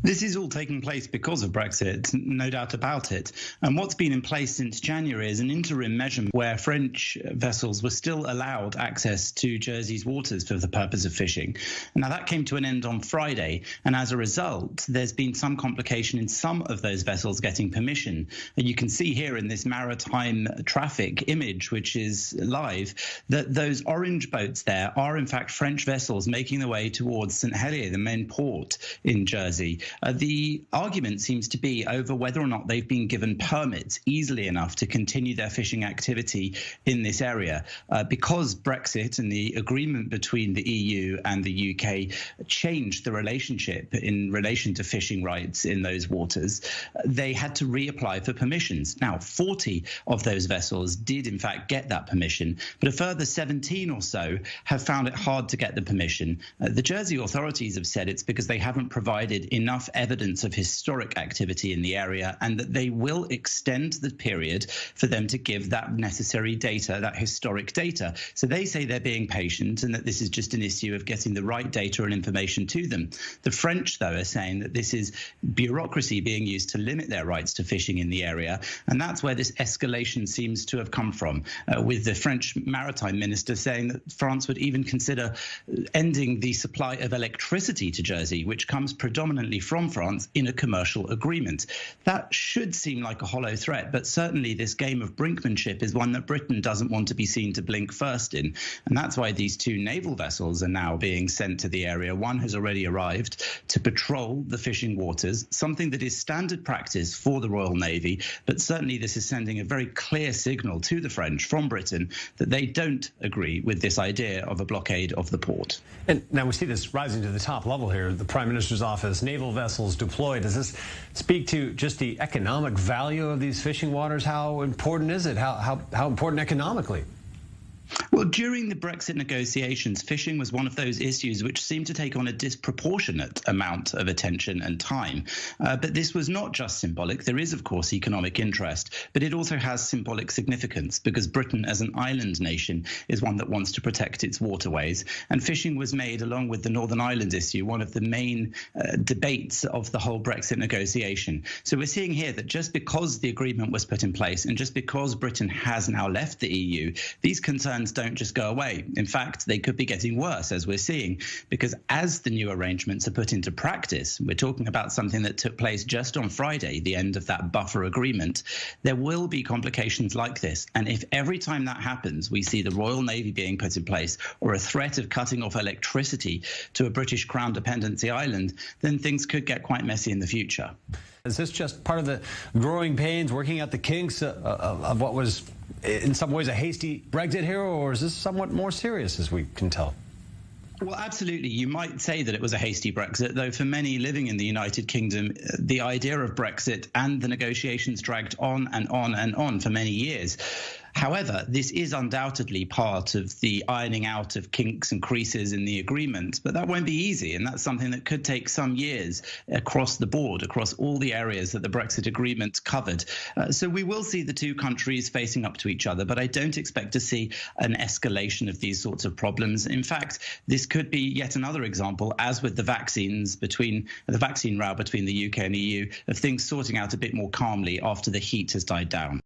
This is all taking place because of Brexit, no doubt about it. And what's been in place since January is an interim measure where French vessels were still allowed access to Jersey's waters for the purpose of fishing. Now, that came to an end on Friday. And as a result, there's been some complication in some of those vessels getting permission. And you can see here in this maritime traffic image, which is live, that those orange boats there are, in fact, French vessels making their way towards St. Helier, the main port in Jersey. The argument seems to be over whether or not they've been given permits easily enough to continue their fishing activity in this area. Because Brexit and the agreement between the EU and the UK changed the relationship in relation to fishing rights in those waters, they had to reapply for permissions. Now, 40 of those vessels did, in fact, get that permission, but a further 17 or so have found it hard to get the permission. The Jersey authorities have said it's because they haven't provided enough evidence of historic activity in the area, and that they will extend the period for them to give that necessary data, that historic data. So they say they're being patient and that this is just an issue of getting the right data and information to them. The French, though, are saying that this is bureaucracy being used to limit their rights to fishing in the area, and that's where this escalation seems to have come from, with the French maritime minister saying that France would even consider ending the supply of electricity to Jersey, which comes predominantly from France, in a commercial agreement. That should seem like a hollow threat, but certainly this game of brinkmanship is one that Britain doesn't want to be seen to blink first in. And that's why these two naval vessels are now being sent to the area. One has already arrived to patrol the fishing waters, something that is standard practice for the Royal Navy. But certainly this is sending a very clear signal to the French from Britain that they don't agree with this idea of a blockade of the port. And now we see this rising to the top level here. The Prime Minister's office, naval vessels deployed. Does this speak to just the economic value of these fishing waters? How important is it? How important economically? Well, during the Brexit negotiations, fishing was one of those issues which seemed to take on a disproportionate amount of attention and time. But this was not just symbolic. There is, of course, economic interest, but it also has symbolic significance because Britain, as an island nation, is one that wants to protect its waterways. And fishing was made, along with the Northern Ireland issue, one of the main debates of the whole Brexit negotiation. So we're seeing here that just because the agreement was put in place and just because Britain has now left the EU, these concerns don't just go away. In fact, they could be getting worse, as we're seeing, because as the new arrangements are put into practice, we're talking about something that took place just on Friday, the end of that buffer agreement, there will be complications like this. And if every time that happens, we see the Royal Navy being put in place or a threat of cutting off electricity to a British Crown dependency island, then things could get quite messy in the future. Is this just part of the growing pains, working out the kinks of what was in some ways a hasty Brexit here, or is this somewhat more serious, as we can tell? Well, absolutely. You might say that it was a hasty Brexit, though for many living in the United Kingdom, the idea of Brexit and the negotiations dragged on and on and on for many years. However, this is undoubtedly part of the ironing out of kinks and creases in the agreement, but that won't be easy, and that's something that could take some years across the board, across all the areas that the Brexit agreement covered. So we will see the two countries facing up to each other, but I don't expect to see an escalation of these sorts of problems. In fact, this could be yet another example, as with the vaccines between the vaccine row between the UK and EU, of things sorting out a bit more calmly after the heat has died down.